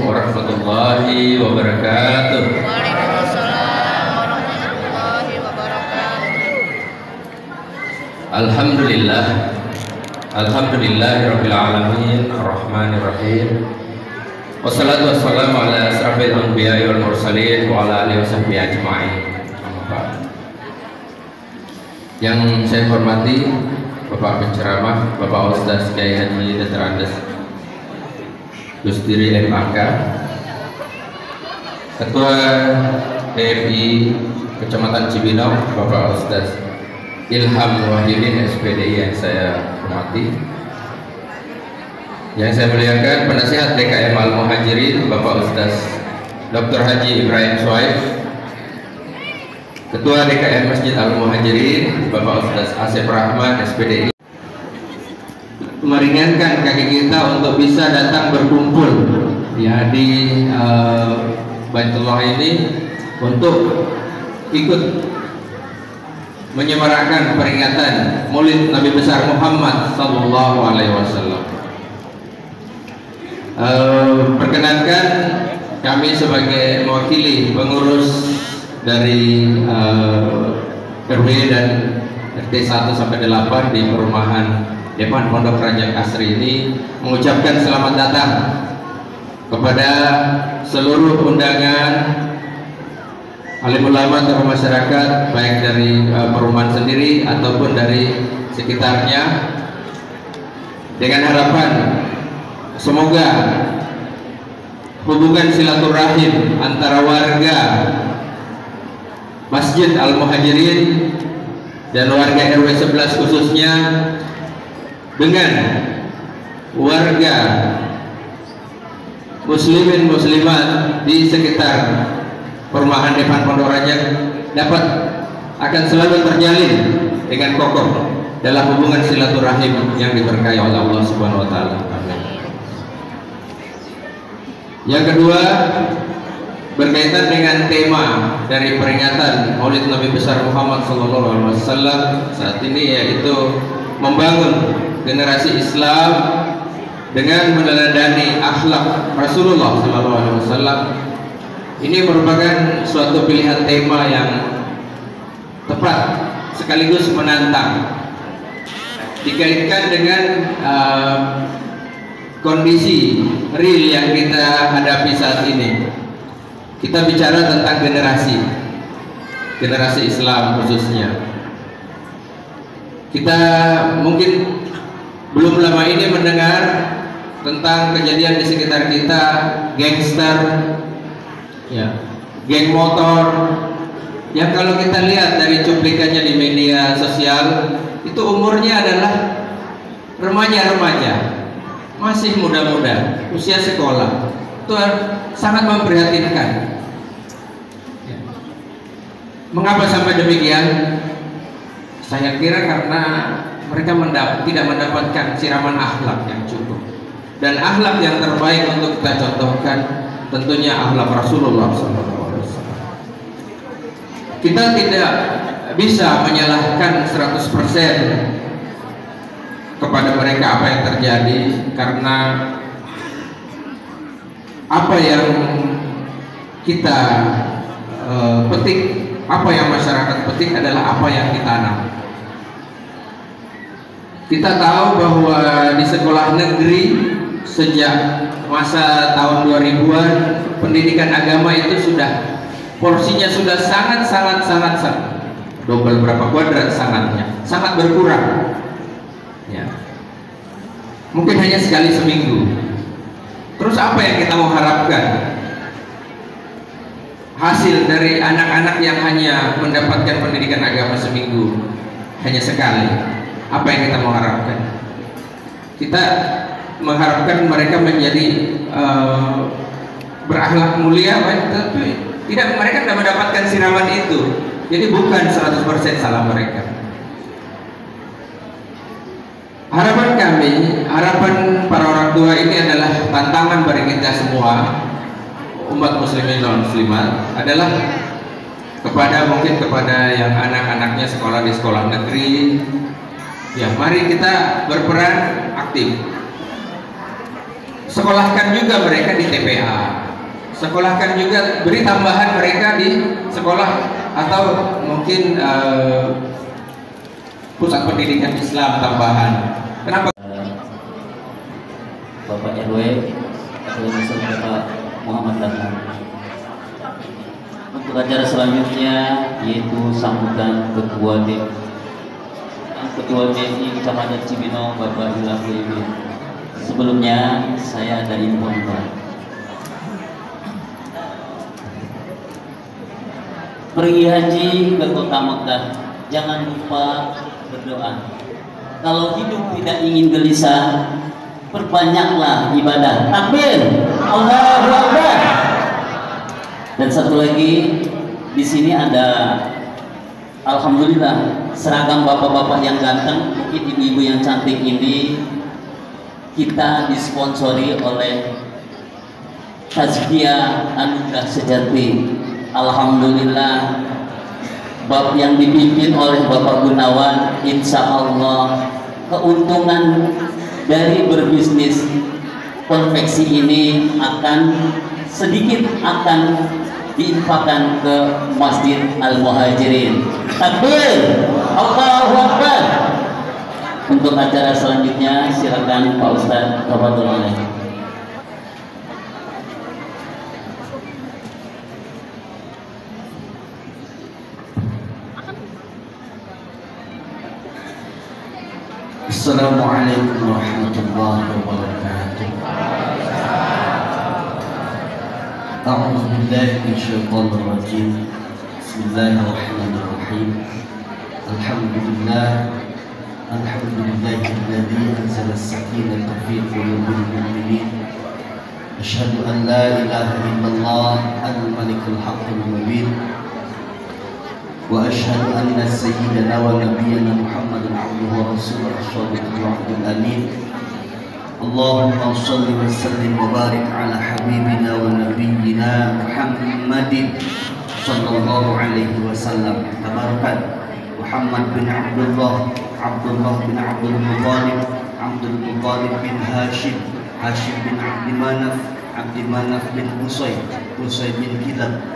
warahmatullahi wabarakatuh. Waalaikumsalam warahmatullahi wabarakatuh. Alhamdulillahirabbil alamin arrahmanir rahim. Wassalatu wassalamu ala asrafil anbiya'i wal mursalin wa ala alihi washabbihi ajma'in. Yang saya hormati Bapak penceramah, Bapak Ustaz Kiai Haji Dr. Andes Gustiri MAK, Ketua PMI Kecamatan Cibinong, Bapak Ustaz Ilham Wahidin SPDI yang saya hormati, yang saya muliakan penasihat DKM Al-Muhajirin Bapak Ustaz Dr. Haji Ibrahim Shuaib, Ketua DKM Masjid Al-Muhajirin Bapak Ustaz Asep Rahman SPDI, meringankan kaki kita untuk bisa datang berkumpul ya di Baitullah ini untuk ikut menyemarakan peringatan Maulid Nabi besar Muhammad sallallahu alaihi wasallam. Perkenankan kami sebagai mewakili pengurus dari RW dan RT 1 sampai 8 di perumahan depan Pondok Raja Kasri ini mengucapkan selamat datang kepada seluruh undangan alim ulama atau masyarakat, baik dari perumahan sendiri ataupun dari sekitarnya, dengan harapan semoga hubungan silaturahim antara warga Masjid Al-Muhajirin dan warga RW 11 khususnya dengan warga muslimin muslimat di sekitar perumahan depan Pondok Raja dapat akan selalu terjalin dengan kokoh dalam hubungan silaturahim yang diberkahi oleh Allah Subhanahu wa taala. Amin. Yang kedua, berkaitan dengan tema dari peringatan Maulid Nabi besar Muhammad sallallahu alaihi wasallam saat ini, yaitu membangun generasi Islam dengan meneladani akhlak Rasulullah sallallahu alaihi wasallam. Ini merupakan suatu pilihan tema yang tepat sekaligus menantang, dikaitkan dengan kondisi real yang kita hadapi saat ini. Kita bicara tentang generasi Islam khususnya. Kita mungkin belum lama ini mendengar tentang kejadian di sekitar kita, gangster, ya, geng motor, yang kalau kita lihat dari cuplikannya di media sosial itu umurnya adalah remaja-remaja, masih muda-muda, usia sekolah. Itu sangat memprihatinkan. Ya. Mengapa sampai demikian? Saya kira karena mereka tidak mendapatkan siraman akhlak yang cukup, dan akhlak yang terbaik untuk kita contohkan tentunya akhlak Rasulullah SAW. Kita tidak bisa menyalahkan 100% kepada mereka apa yang terjadi, karena apa yang kita petik, apa yang masyarakat petik adalah apa yang ditanam. Kita tahu bahwa di sekolah negeri sejak masa tahun 2000-an pendidikan agama itu sudah porsinya sudah sangat double berapa kuadrat, sangat berkurang ya. Mungkin hanya sekali seminggu. Terus apa yang kita mau harapkan hasil dari anak-anak yang hanya mendapatkan pendidikan agama seminggu, hanya sekali? Apa yang kita mau harapkan? Kita mengharapkan mereka menjadi berakhlak mulia, tapi mereka tidak mendapatkan siraman itu. Jadi bukan 100% salah mereka. Harapan kami, harapan para orang tua ini adalah tantangan bagi kita semua, umat muslimin dan muslimat, adalah mungkin kepada yang anak-anaknya sekolah di sekolah negeri, ya mari kita berperan aktif. sekolahkan juga mereka di TPA, sekolahkan juga, beri tambahan mereka di sekolah atau mungkin pusat pendidikan Islam tambahan. Kenapa? Bapak RW Bapak Muhammad Dahlan. Untuk acara selanjutnya yaitu sambutan Ketua DPI Kecamatan Cibinong Bapak Ilham Dewi. Sebelumnya saya ada info. Pergi haji ke kota Mekah, jangan lupa berdoa. Kalau hidup tidak ingin gelisah, perbanyaklah ibadah. Takbir, Allahu Akbar. Dan satu lagi, di sini ada, alhamdulillah, seragam bapak-bapak yang ganteng, mungkin ibu-ibu yang cantik ini kita disponsori oleh Tazkiyah Anugerah Sejati. Alhamdulillah, bab yang dipimpin oleh Bapak Gunawan, insya Allah keuntungan dari berbisnis konveksi ini akan sedikit diinfakkan ke Masjid Al-Muhajirin. Takbir, Allahu Akbar. Untuk acara selanjutnya silakan Pak Ustadz tafadhol alaih. Assalamualaikum warahmatullahi wabarakatuh. A'udzu billahi minasyaitonir rajim. Bismillahirrahmanirrahim. Alhamdulillahilladzi anzala as-sakinata fi qulubil mu'minin. Asyhadu an la ilaha illallah al-malikul haqqul mubin. وأشهد أن سيدنا ونبينا محمد عبده ورسوله الصادق الوعد الأمين. اللهم صل وسلم وبارك على حبيبنا ونبينا محمد صلى الله عليه وسلم. تبارك محمد بن عبد الله بن عبد المطلب بن هاشم بن عبد مناف بن قصي بن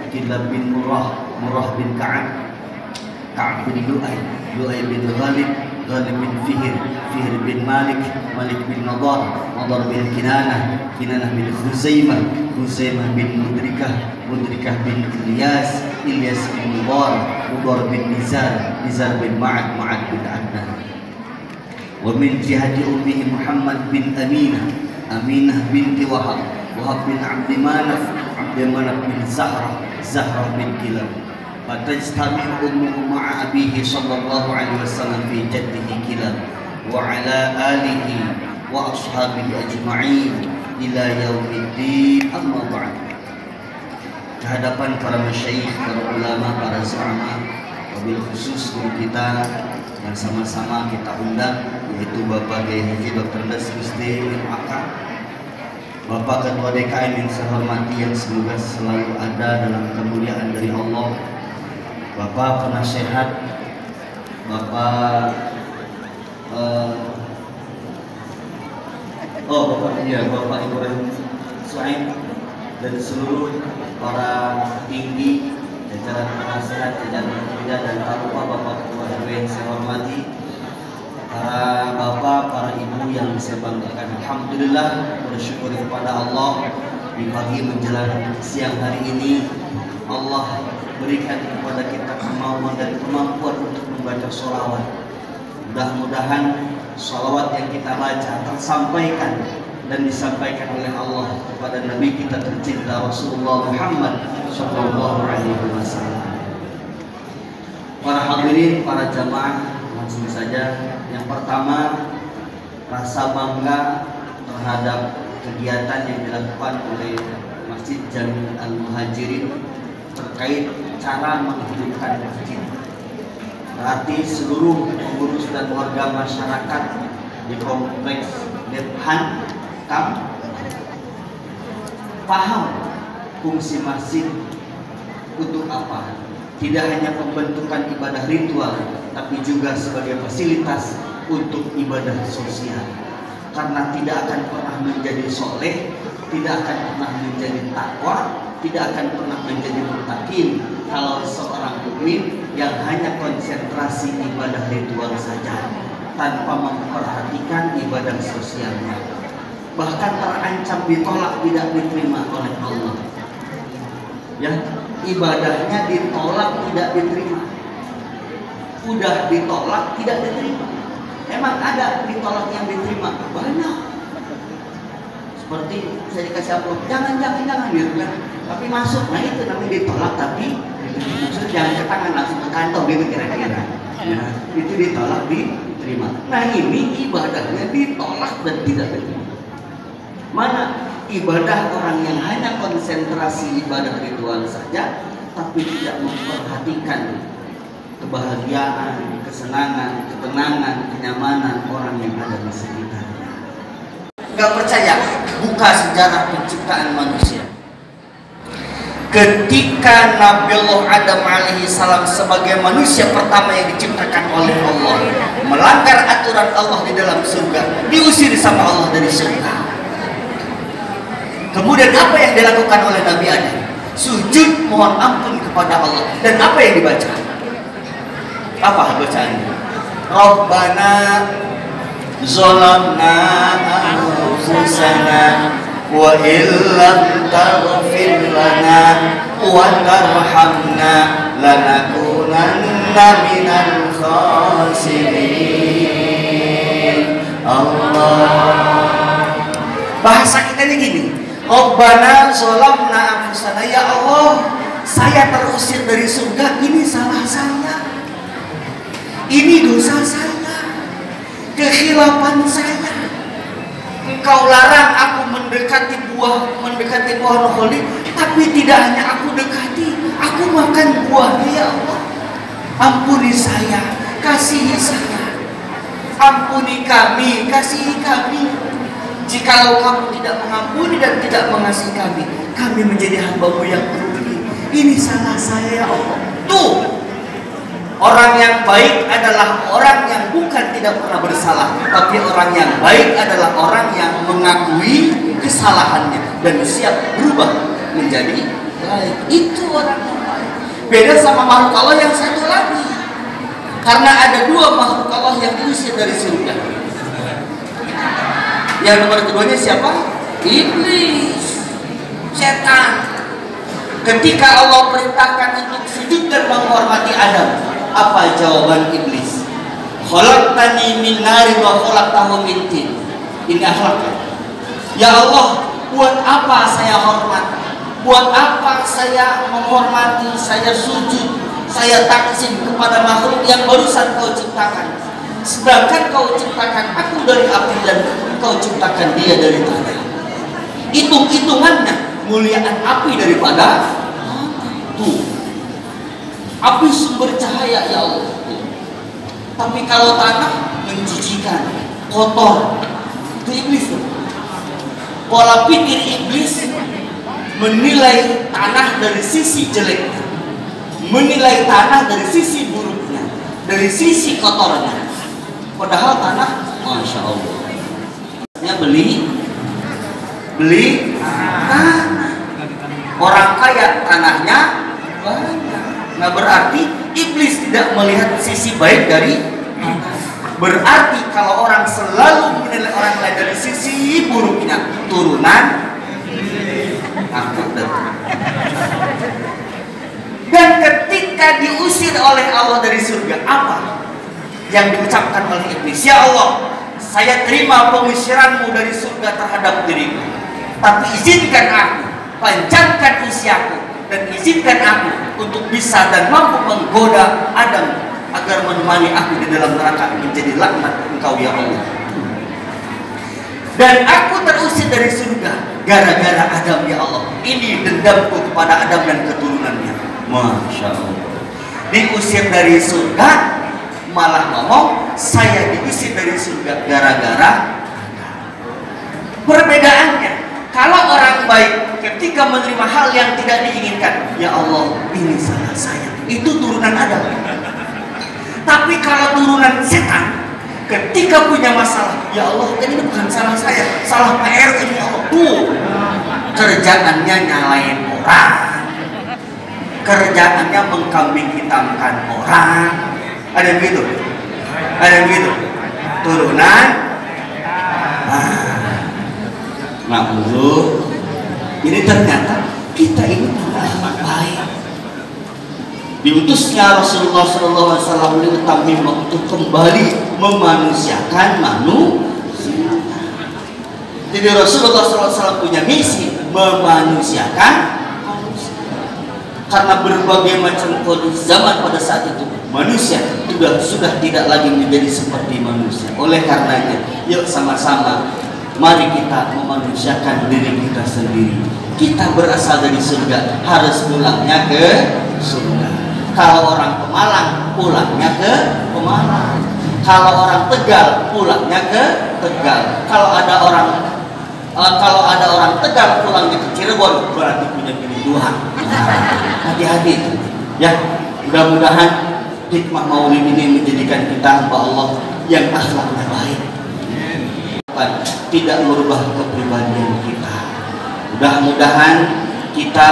كلاب بن مرة بن Ka'ab bin Lu'ay bin Ghalib bin Fihr bin Malik bin Nadar bin Kinanah bin Khuzaimah bin Mudrikah bin Ilyas bin Mudar bin Nizar bin Ma'ad bin Adnan. Wa min jihati ummihi Muhammad bin Aminah binti Wahab bin Abdi Manaf bin Zahrah bin Kilab. فتجتمع أمه مع أبيه صلى الله عليه وسلم في جده كلاب وعلى آله وأصحابه أجمعين إلى يوم الدين. أما بعد. Kehadapan para masyayikh, para ulama, para zu'ama, wabil khusus guru kita yang sama-sama kita undang, yaitu Bapak Kiai Haji Dr. Das Gusti Aka, Bapak Ketua DKM yang saya hormati, yang semoga selalu ada dalam kemuliaan dari Allah, Bapak penasehat, Bapak Bapak Ibrahim Suhaib, dan seluruh para tinggi jajaran penasehat, jajaran kerja, dan tak lupa Bapak Ketua RW yang saya hormati, para bapak, para ibu yang saya banggakan. Alhamdulillah, bersyukur kepada Allah, di pagi menjelang siang hari ini Allah berikan kepada kita kemauan dan kemampuan untuk membaca sholawat. Mudah-mudahan sholawat yang kita baca tersampaikan dan disampaikan oleh Allah kepada Nabi kita tercinta Rasulullah Muhammad Sallallahu Alaihi Wasallam. Para hadirin, para jamaah, langsung saja. Yang pertama, rasa bangga terhadap kegiatan yang dilakukan oleh Masjid Jami Al-Muhajirin terkait cara menghidupkan masjid. Berarti seluruh pengurus dan warga masyarakat di kompleks Dephan paham fungsi masjid untuk apa. Tidak hanya pembentukan ibadah ritual, tapi juga sebagai fasilitas untuk ibadah sosial. karena tidak akan pernah menjadi soleh, tidak akan pernah menjadi takwa, tidak akan pernah menjadi muttaqin kalau seorang mukmin yang hanya konsentrasi ibadah ritual saja tanpa memperhatikan ibadah sosialnya, bahkan terancam ditolak, tidak diterima oleh Allah. Ya, ibadahnya ditolak, tidak diterima. Udah ditolak, tidak diterima. Emang ada ditolak yang diterima? Banyak. Seperti saya dikasih amplop, jangan gitu kan. Tapi masuk, nah itu namanya ditolak tapi maksudnya jangan ke tangan, langsung ke kantong gitu kira-kira. Nah, itu ditolak, diterima. Nah ini ibadahnya ditolak dan tidak diterima. Mana ibadah orang yang hanya konsentrasi ibadah ritual saja, tapi tidak memperhatikan kebahagiaan, kesenangan, ketenangan, kenyamanan orang yang ada di sekitarnya. Gak percaya? Buka sejarah penciptaan manusia. Ketika Nabiullah Adam alaihi salam sebagai manusia pertama yang diciptakan oleh Allah melanggar aturan Allah di dalam surga, diusir sama Allah dari surga. Kemudian apa yang dilakukan oleh Nabi Adam? Sujud mohon ampun kepada Allah. Dan apa yang dibaca? Apa bacaannya? Rabbana zalamna anfusana wa illam taghfir lana wa tarhamna lanakunanna minal khasirin. Allah. Bahasa kita ini gini, Rabbana zalamna anfusana, ya Allah, saya terusir dari surga, ini salah saya. Ini dosa saya, kekhilafan saya. Engkau larang aku mendekati pohon kholi, tapi tidak hanya aku dekati, aku makan buahnya, ya Allah. Ampuni saya, kasihi saya. Ampuni kami, kasihi kami. Jikalau kamu tidak mengampuni dan tidak mengasihi kami menjadi hamba-Mu yang merugi. Ini salah saya, ya Allah. Tuh, orang yang baik adalah orang yang bukan tidak pernah bersalah, tapi orang yang baik adalah orang yang mengakui kesalahannya dan siap berubah menjadi baik. Itu orang yang baik. Beda sama makhluk Allah yang satu lagi. Karena ada dua makhluk Allah yang diusir dari surga. Yang nomor keduanya siapa? Iblis, setan. Ketika Allah perintahkan untuk sujud dan menghormati Adam, apa jawaban iblis? Khalaqtani min nari wa khalaqtahu min tin. Ini akhlak. Ya Allah, buat apa saya hormat? Buat apa saya menghormati, saya sujud, saya takzim kepada makhluk yang barusan Kau ciptakan? Sedangkan Kau ciptakan aku dari api dan Kau ciptakan dia dari tanah. Hitung-hitungannya muliaan api daripada tuh. Api sumber cahaya, ya Allah. Tapi kalau tanah menjijikan, kotor. Itu iblis. Pola pikir iblis menilai tanah dari sisi jeleknya, menilai tanah dari sisi buruknya, dari sisi kotornya. Padahal tanah, masya Allah, beli tanah. Orang kaya tanahnya banyak. Nah berarti iblis tidak melihat sisi baik dari tanah. Berarti kalau orang selalu menilai orang lain dari sisi buruknya, turunan takut. Dan ketika diusir oleh Allah dari surga, apa yang diucapkan oleh iblis? Ya Allah, saya terima pengusiranmu dari surga terhadap diriku, tapi izinkan aku, panjangkan usiaku, dan izinkan aku untuk bisa dan mampu menggoda Adam agar menemani aku di dalam neraka menjadi laknat Engkau, ya Allah. Dan aku terusir dari surga gara-gara Adam, ya Allah. Ini dendamku kepada Adam dan keturunannya. Masya Allah. Diusir dari surga, malah ngomong saya diusir dari surga gara-gara Adam. Perbedaannya, kalau orang baik ketika menerima hal yang tidak diinginkan, ya Allah, ini salah saya, itu turunan Adam. Tapi kalau turunan setan, Ketika punya masalah, ya Allah, kan ini bukan salah saya, salah PR ini ya Allah. Kerjaannya nyalain orang, kerjaannya mengkambing hitamkan orang. Ada yang begitu? Ada yang begitu? Turunan. Nah, dulu ini ternyata kita ini punya amat baik. Diutusnya Rasulullah SAW untuk kembali memanusiakan manusia. Jadi Rasulullah SAW punya misi memanusiakan manusia. Karena berbagai macam kondisi zaman pada saat itu, manusia sudah tidak lagi menjadi seperti manusia. Oleh karenanya, yuk sama-sama mari kita memanusiakan diri kita sendiri. Kita berasal dari surga, harus pulangnya ke surga. Kalau orang Pemalang, pulangnya ke Pemalang. Kalau orang Tegal, pulangnya ke Tegal. Kalau ada orang Tegal pulangnya ke Cirebon, berarti punya pilih Tuhan. Hati-hati ya. Mudah-mudahan hikmah maulid ini menjadikan kita hamba Allah yang akhlaknya baik, tidak merubah kepribadian kita. Mudah-mudahan kita,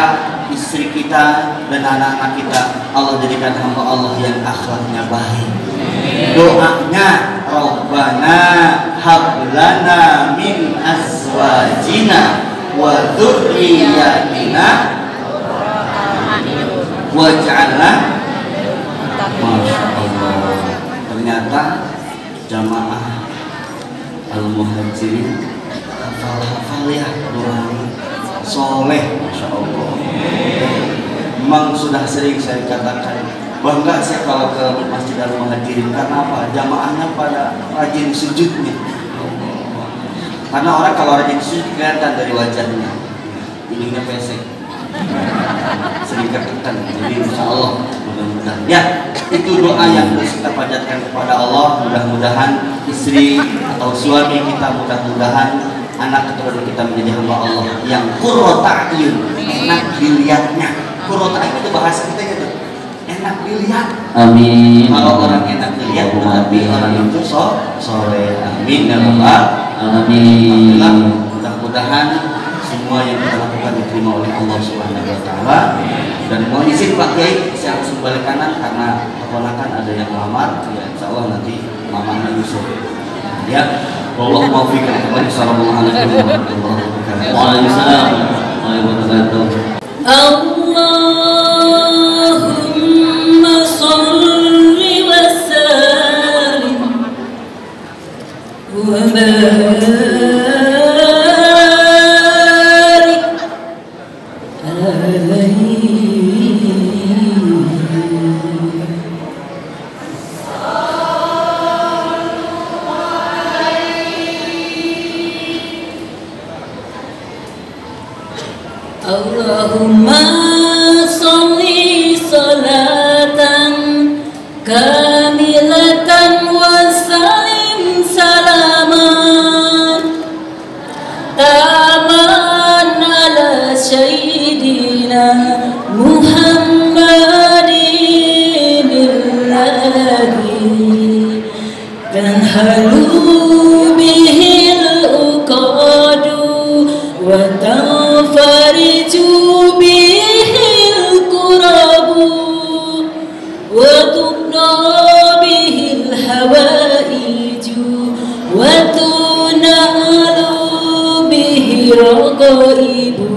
istri kita, dan anak-anak kita Allah jadikan hamba Allah yang akhlaknya baik. Doanya Rabbana hablana min azwajina wa dzurriyyatina waj'alna. Masya Allah, ternyata jamaah Al-Muhajirin hafal-hafal ya doanya, soleh, Masya Allah. Memang sudah sering saya katakan, bangga saya kalau ke Masjid Al-Muhajirin. Karena apa? Jamaahnya pada rajin sujudnya. Karena orang kalau rajin sujud kelihatan dari wajahnya, ininya pesek, sering ketekan. Jadi insya Allah mudah-mudahan ya, itu doa yang harus kita panjatkan kepada Allah. Mudah-mudahan istri atau suami kita, mudah-mudahan anak keturunan kita menjadi hamba Allah yang qurrata a'yun, enak dilihatnya. Qurrata a'yun itu bahasa kita gitu, enak dilihat. Amin. Kalau orang enak dilihat berarti orang itu soleh. Amin ya rabbal alamin. Mudah-mudahan semua yang kita lakukan diterima oleh Allah Subhanahu wa taala. Dan mohon izin Pak Kiai, saya langsung balik kanan karena keponakan ada yang melamar. Ya insyaallah nanti mamanya nyusul. Ya, Allahumma waffiqna kembali. Assalamualaikum warahmatullahi wabarakatuh. Waalaikumsalam warahmatullahi wabarakatuh. Allahumma sholli wa sallim wa barik alaihi. Allahumma sholli salatan kamilatan wa salim salaman taman ala sayyidina Muhammadin alladhi tanhalu bihil uqadu wa tanfariju bihil kurabu wa tubna bihil hawaiju wa tunalu bihi raqaibu.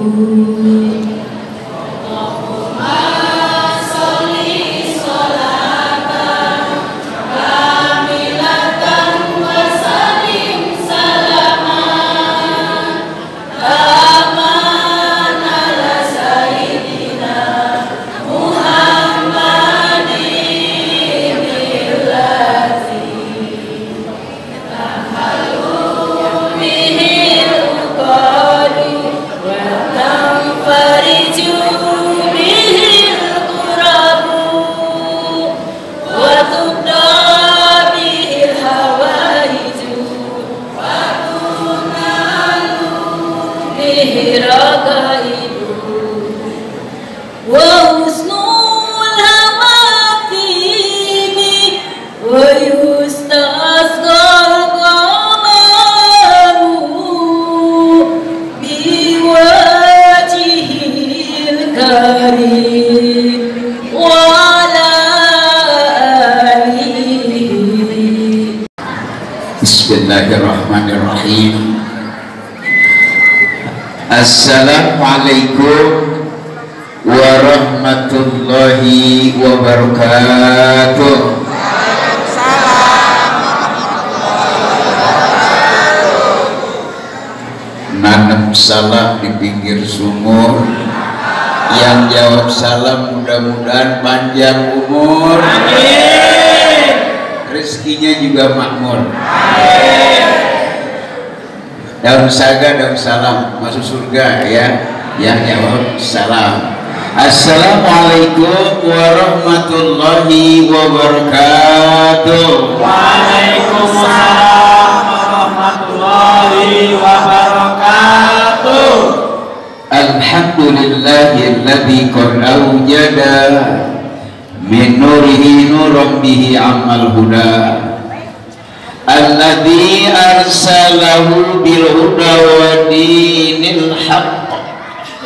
Assalamualaikum warahmatullahi wabarakatuh. Nanam salam di pinggir sumur, yang jawab salam mudah-mudahan panjang umur, rezekinya juga makmur. Daun saga, daun salam masuk surga ya. Yang jawab salam. Assalamualaikum warahmatullahi wabarakatuh. Waalaikumsalam warahmatullahi wabarakatuh. Alhamdulillahilladzi qad awjada min nurihi nuran bihi amal huda. Alladzi arsalahu bil huda wa dinil haqq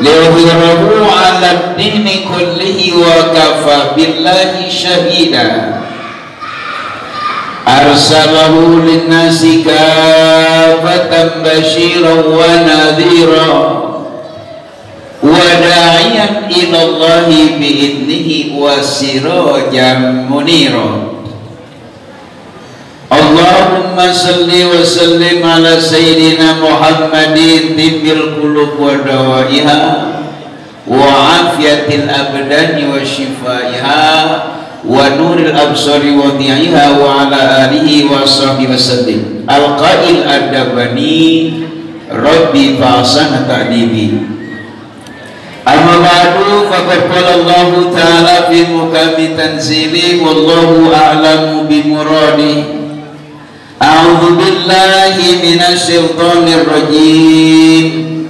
liyudhhirahu 'ala ad-dini kullihi wa kafa billahi shahida. Arsalahu lin-nasi kaffatan basyiran wa nadhira wa da'iyan ila Allahi bi idnihi wa sirajan munira. Allahumma salli wa sallim ala sayyidina Muhammadin tibbil qulub wa dawaiha wa afiyatil abdani wa shifaiha wa nuril absari wa di'iha wa ala alihi wa sahbihi wa sallim. Al-qail adabani rabbi fa'asana ta'dibi. Amma ba'du, faqad qala Allah ta'ala fi mukami tanzili wallahu a'lamu bi muradi. A'udzu billahi minasy syaithanir rajim.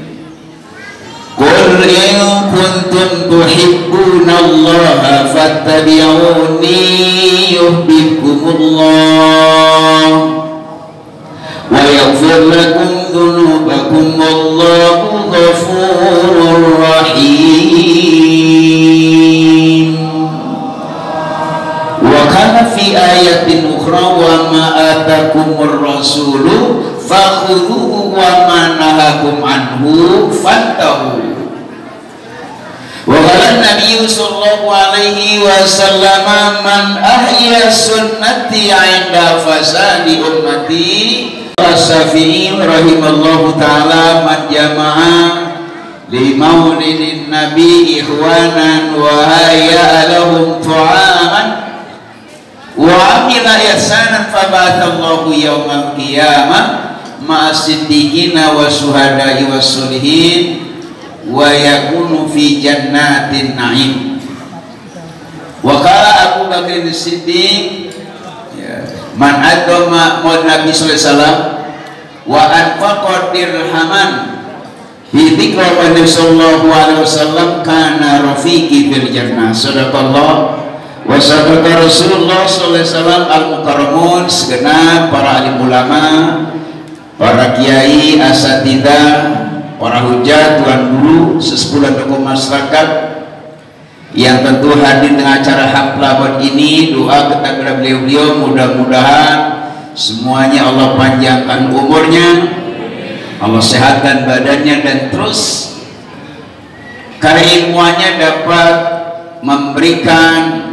Qul in kuntum tuhibbunallaha fattabi'uni yuhibbukumullah wa yaghfir lakum dhunubakum wallahu ghafurur rahim. Wa kana fi ayatin ukhra wa ma atakumur rasulu fakhudhuhu wa ma nahakum anhu fantahu. Wa qala an-nabiy sallallahu alaihi wasallam man ahya sunnati 'inda fasadi ummati as-Syafi'i rahimallahu ta'ala man jama'a li maulidin nabi ikhwanan wa hayya lahum ta'aman wa amila ihsanan fabathallahu yawmal qiyamah ma'as-siddiqina wa syuhada'i was solihin wa yakunu fi jannatin na'im. Wa qala Abu Bakr as-Siddiq man adama maulid Nabi sallallahu alaihi wasallam wa anfaqa dirhaman fi dzikra Nabi sallallahu alaihi wasallam kana rafiqi fil jannah. Sadaqallah wa sadaqa Rasulullah sallallahu alaihi wasallam al-mukarramun, segenap para alim ulama, para kiai, asatidzah, para hujat, tuan guru, sesepuh dan tokoh masyarakat yang tentu hadir dengan acara haflah ini. Doa kita kepada beliau-beliau, mudah-mudahan semuanya Allah panjangkan umurnya, Allah sehatkan badannya, dan terus keilmuannya dapat memberikan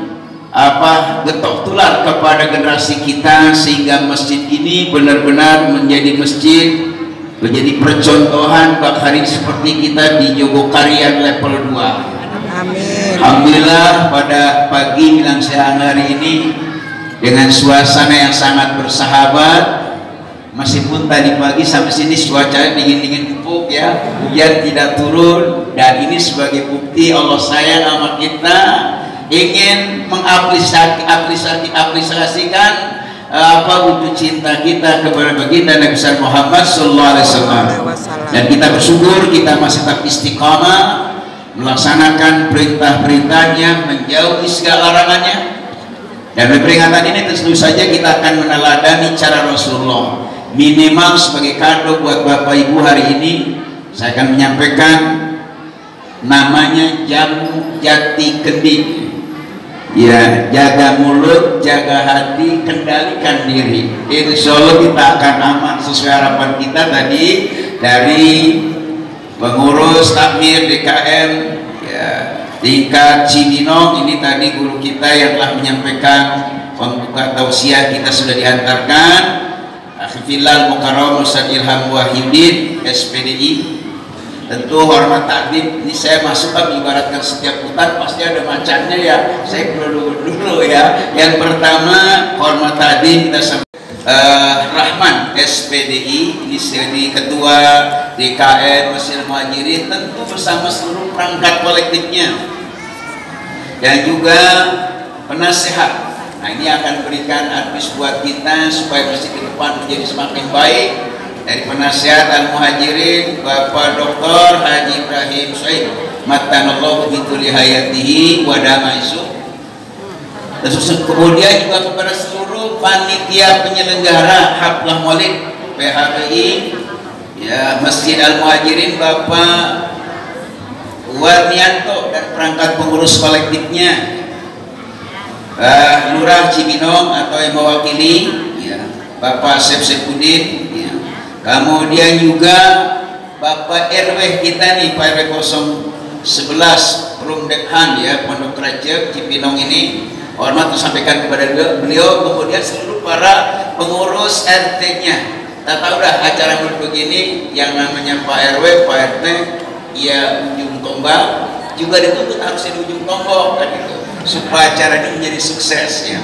getok tular kepada generasi kita, sehingga masjid ini benar-benar menjadi masjid, menjadi percontohan bagi hari seperti kita di Jogokarian level 2. Amin. Alhamdulillah pada pagi menjelang siang hari ini dengan suasana yang sangat bersahabat, meskipun tadi pagi sampai sini cuaca dingin-dingin empuk ya, hujan tidak turun, dan ini sebagai bukti Allah sayang sama kita, ingin mengaplikasikan wujud cinta kita kepada baginda Nabi Muhammad sallallahu alaihi wasallam. Dan kita bersyukur kita masih tetap istiqamah melaksanakan perintah-perintahnya, menjauhi segala larangannya. Dan di peringatan ini tentu saja kita akan meneladani cara Rasulullah. Minimal sebagai kado buat Bapak Ibu hari ini, saya akan menyampaikan namanya jamu jati kendi. Ya, jaga mulut, jaga hati, kendalikan diri. Insya Allah kita akan aman sesuai harapan kita tadi dari pengurus takmir DKM ya, tingkat Cibinong. Ini tadi guru kita yang telah menyampaikan pembuka tausiah kita sudah dihantarkan, Akhifilal Mukarram Ustaz Ilham Wahyudin SPDI. Tentu hormat takdim, ini saya masukkan ibaratkan setiap hutan pasti ada macannya ya, saya dulu ya. Yang pertama hormat takdim kita Rahman SPDI, ini jadi ketua DKM Masjid Muhajirin, tentu bersama seluruh perangkat kolektifnya dan juga penasehat. Nah, ini akan berikan advice buat kita supaya masjid ke depan menjadi semakin baik. Dari penasehat Al-Muhajirin Bapak Dr. Haji Ibrahim Suhaib Matanallahu bituli hayatihi wa damaisu. Kemudian juga kepada seluruh panitia penyelenggara Haflah Maulid PHBI ya, Masjid Al-Muhajirin Bapak Warnianto dan perangkat pengurus kolektifnya, Lurah Cibinong atau yang mewakili ya, Bapak Sepsepudin ya. Kemudian juga Bapak RW kita nih, Pak RW 011 Rumdekhan ya, Pondok Raja Cibinong ini, hormat disampaikan kepada beliau. Kemudian seluruh para pengurus RT-nya. Tak tahu dah acara begini yang namanya Pak RW, Pak RT ya, ujung tombak juga dituntut harus di ujung tombak kan itu, supaya acara ini menjadi sukses ya.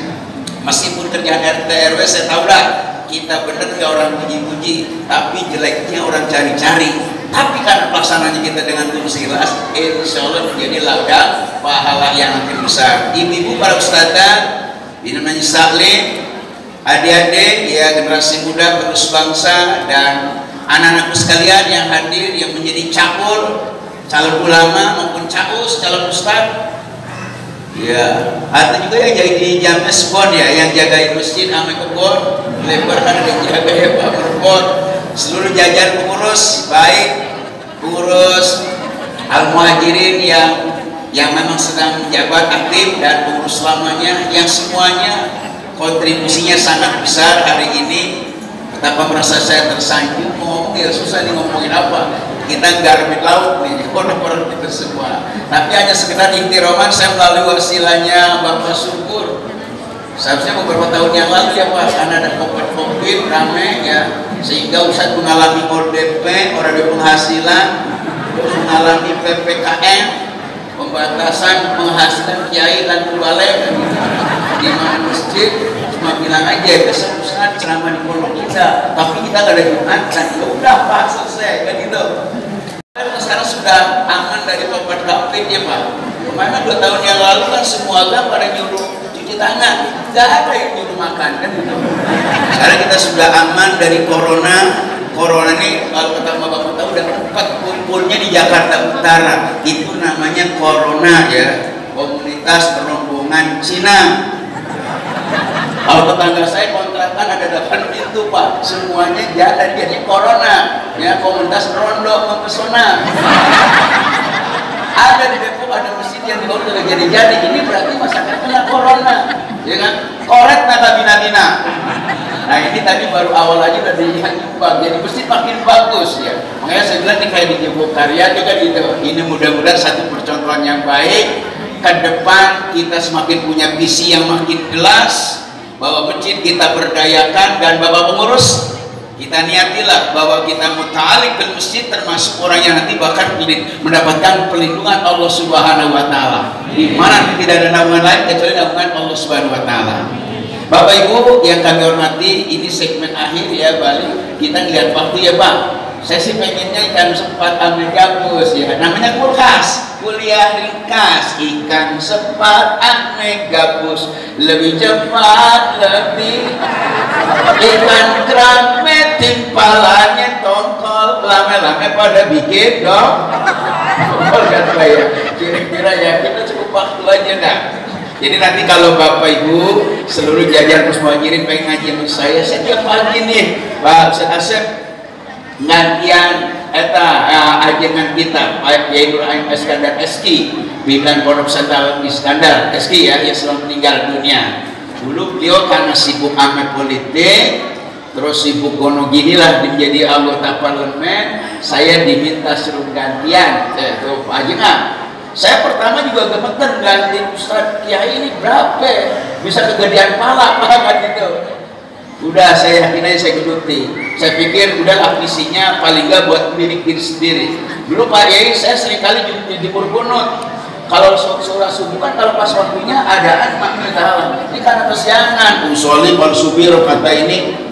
Meskipun kerjaan RT RW saya tahu dah kita benar nggak orang puji-puji, tapi jeleknya orang cari-cari. Tapi karena pelaksananya kita dengan tulus ikhlas, insya Allah menjadi ladang pahala yang makin besar. Ibu-ibu para ustadzah, ini namanya Salim, adik-adik ya, generasi muda penerus bangsa, dan anak-anakku sekalian yang hadir yang menjadi cabur, calon ulama maupun caus, calon ustadz. Ya, ada juga yang jadi jaga spon ya, yang jagain masjid ame kebon, lebar ada yang jaga ya Pak Berbon. Seluruh jajaran pengurus, baik pengurus Al-Muhajirin yang memang sedang menjabat aktif dan pengurus lamanya yang semuanya kontribusinya sangat besar hari ini. Betapa merasa saya tersanjung, ngomong ya susah nih ngomongin apa. Kita garmit laut nih, orang-orang kita semua. Tapi hanya sekedar intiroman saya melalui wasilanya Bapak Syukur. Seharusnya beberapa tahun yang lalu ya Pak, karena ada COVID rame ya, sehingga Ustadz mengalami ODP, orang ada penghasilan, mengalami PPKM, pembatasan penghasilan kiai dan balik di mana masjid. Cuma bilang aja besok Ustadz ceramah di pondok kita, tapi kita nggak ada jumatan. Ya udah Pak, selesai kan itu. Sekarang sudah aman dari obat COVID ya Pak. Kemana 2 tahun yang lalu kan semua agama pada nyuruh cuci tangan, nggak ada yang nyuruh makan kan gitu. Sekarang kita sudah aman dari corona. Corona ini kalau kata Bapak tahu udah tempat kumpulnya di Jakarta Utara. Itu namanya corona ya, komunitas rombongan Cina. Kalau tetangga saya kontrakan ada 8 pintu Pak, semuanya jalan jadi corona ya, komunitas rondo mempesona. Ada di Depok ada masjid yang dibangun sudah jadi-jadi, ini berarti masyarakat kena corona ya kan, korek nata bina-bina. Nah ini tadi baru awal aja udah dihimbang, jadi masjid makin bagus ya. Makanya saya bilang nih kayak di Jepuk Karya juga gitu. Ini mudah-mudahan satu percontohan yang baik. Ke depan kita semakin punya visi yang makin jelas, bahwa masjid kita berdayakan, dan Bapak pengurus kita niatilah bahwa kita muta'alik bil masjid termasuk orang yang nanti bahkan mendapatkan perlindungan Allah Subhanahu wa taala. Di mana tidak ada naungan lain kecuali naungan Allah Subhanahu wa taala. Bapak Ibu yang kami hormati, ini segmen akhir ya, balik kita lihat waktu ya Pak. Saya sih pengennya ikan sepat ambil gabus ya, namanya kulkas, kuliah ringkas, ikan sepat ambil gabus, lebih cepat lebih, ikan kerame timpalannya tongkol, lame-lame pada bikin dong. Oh kan ya, kira-kira ya kita cukup waktu aja dah. Jadi nanti kalau Bapak Ibu seluruh jajaran Muhajirin pengen ngaji sama saya setiap pagi nih Pak Ustaz Asep, ngantian ajengan kita Pak Yai Ibrahim Iskandar Eski, Bidan Pondok Pesantren Iskandar Eski ya, yang sudah meninggal dunia. Dulu beliau karena sibuk amat politik, terus sibuk kono ginilah menjadi anggota parlemen, saya diminta suruh gantian. Tuh Pak Haji, saya pertama juga gemeter ganti Ustadz Kiai ini berapa? Bisa kegedean pala kan gitu. Udah saya yakin aja saya geluti. Saya pikir udahlah visinya paling nggak buat diri sendiri. Dulu Pak Kiai saya seringkali jemur kunut. Kalau surah subuh kan kalau pas waktunya adaan makna dalam. Ini karena kesiangan. Usolli wal subi kata ini